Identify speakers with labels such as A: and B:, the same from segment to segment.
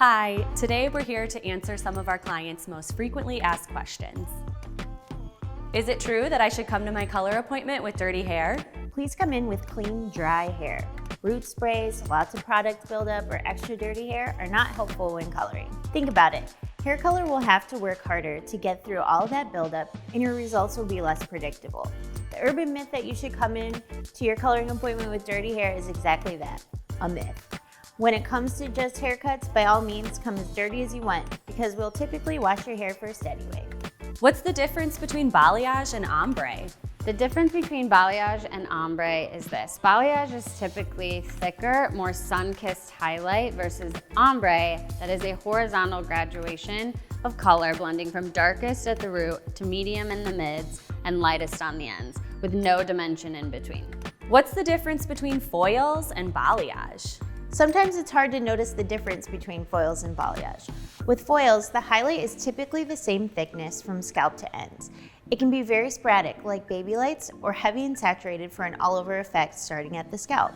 A: Hi, today we're here to answer some of our clients' most frequently asked questions. Is it true that I should come to my color appointment with dirty hair?
B: Please come in with clean, dry hair. Root sprays, lots of product buildup, or extra dirty hair are not helpful when coloring. Think about it. Hair color will have to work harder to get through all that buildup, and your results will be less predictable. The urban myth that you should come in to your coloring appointment with dirty hair is exactly that, a myth. When it comes to just haircuts, by all means, come as dirty as you want, because we'll typically wash your hair first anyway.
A: What's the difference between balayage and ombre?
C: The difference between balayage and ombre is this. Balayage is typically thicker, more sun-kissed highlight versus ombre that is a horizontal graduation of color blending from darkest at the root to medium in the mids and lightest on the ends with no dimension in between.
A: What's the difference between foils and balayage?
B: Sometimes it's hard to notice the difference between foils and balayage. With foils, the highlight is typically the same thickness from scalp to ends. It can be very sporadic, like baby lights, or heavy and saturated for an all-over effect starting at the scalp.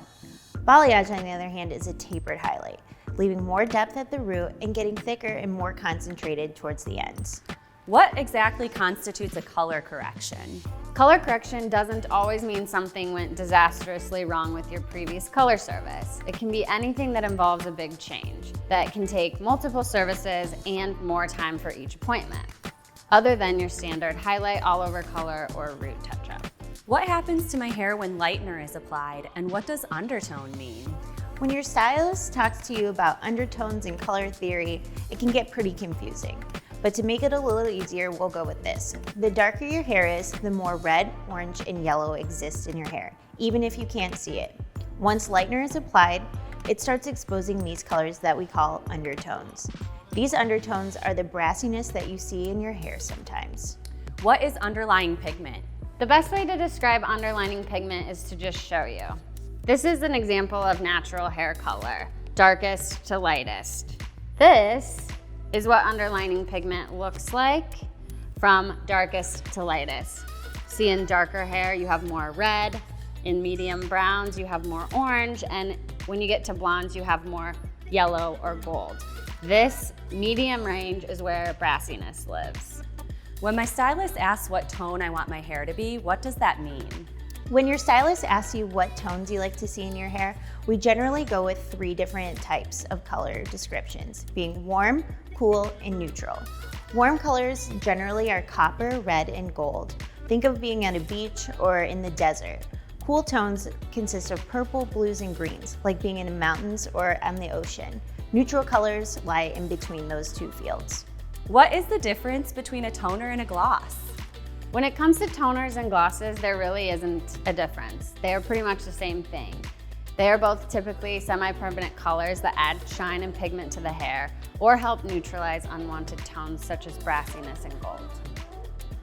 B: Balayage, on the other hand, is a tapered highlight, leaving more depth at the root and getting thicker and more concentrated towards the ends.
A: What exactly constitutes a color correction?
C: Color correction doesn't always mean something went disastrously wrong with your previous color service. It can be anything that involves a big change that can take multiple services and more time for each appointment, other than your standard highlight, all over color, or root touch-up.
A: What happens to my hair when lightener is applied, and what does undertone mean?
B: When your stylist talks to you about undertones and color theory, it can get pretty confusing. But to make it a little easier, we'll go with this. The darker your hair is, the more red, orange, and yellow exists in your hair, even if you can't see it. Once lightener is applied, it starts exposing these colors that we call undertones. These undertones are the brassiness that you see in your hair sometimes.
A: What is underlying pigment?
C: The best way to describe underlining pigment is to just show you. This is an example of natural hair color, darkest to lightest. This is what underlining pigment looks like from darkest to lightest. See, in darker hair, you have more red. In medium browns, you have more orange. And when you get to blondes, you have more yellow or gold. This medium range is where brassiness lives.
A: When my stylist asks what tone I want my hair to be, what does that mean?
B: When your stylist asks you what tones you like to see in your hair, we generally go with 3 different types of color descriptions, being warm, cool, and neutral. Warm colors generally are copper, red, and gold. Think of being at a beach or in the desert. Cool tones consist of purple, blues, and greens, like being in the mountains or on the ocean. Neutral colors lie in between those 2 fields.
A: What is the difference between a toner and a gloss?
C: When it comes to toners and glosses, there really isn't a difference. They are pretty much the same thing. They are both typically semi-permanent colors that add shine and pigment to the hair or help neutralize unwanted tones such as brassiness and gold.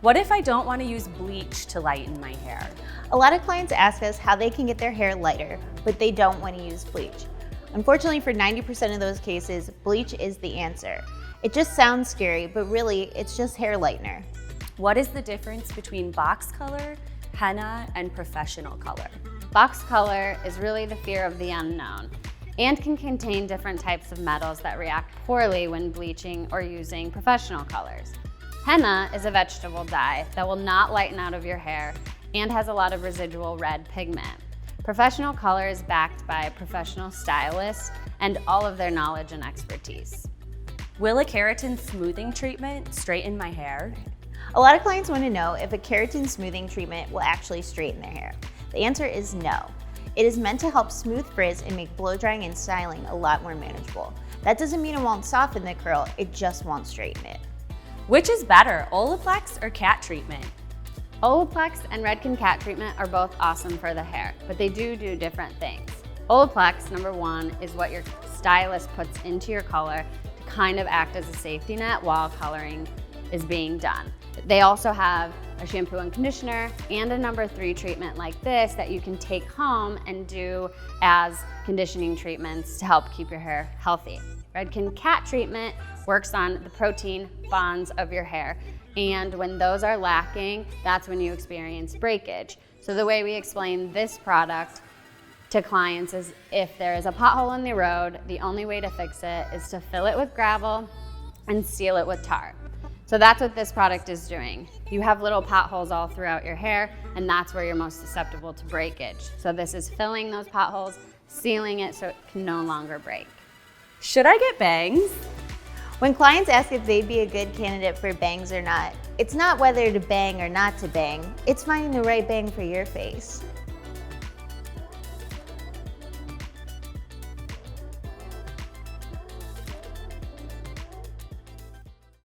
A: What if I don't want to use bleach to lighten my hair?
B: A lot of clients ask us how they can get their hair lighter, but they don't want to use bleach. Unfortunately, for 90% of those cases, bleach is the answer. It just sounds scary, but really, it's just hair lightener.
A: What is the difference between box color, henna, and professional color?
C: Box color is really the fear of the unknown and can contain different types of metals that react poorly when bleaching or using professional colors. Henna is a vegetable dye that will not lighten out of your hair and has a lot of residual red pigment. Professional color is backed by professional stylists and all of their knowledge and expertise.
A: Will a keratin smoothing treatment straighten my hair?
B: A lot of clients want to know if a keratin smoothing treatment will actually straighten their hair. The answer is no. It is meant to help smooth frizz and make blow drying and styling a lot more manageable. That doesn't mean it won't soften the curl, it just won't straighten it.
A: Which is better, Olaplex or cat treatment?
C: Olaplex and Redken cat treatment are both awesome for the hair, but they do different things. Olaplex, number 1, is what your stylist puts into your color to kind of act as a safety net while coloring is being done. They also have a shampoo and conditioner and a number 3 treatment like this that you can take home and do as conditioning treatments to help keep your hair healthy. Redken cat treatment works on the protein bonds of your hair, and when those are lacking, that's when you experience breakage. So the way we explain this product to clients is if there is a pothole in the road, the only way to fix it is to fill it with gravel and seal it with tar. So that's what this product is doing. You have little potholes all throughout your hair, and that's where you're most susceptible to breakage. So this is filling those potholes, sealing it so it can no longer break.
A: Should I get bangs?
B: When clients ask if they'd be a good candidate for bangs or not, it's not whether to bang or not to bang, it's finding the right bang for your face.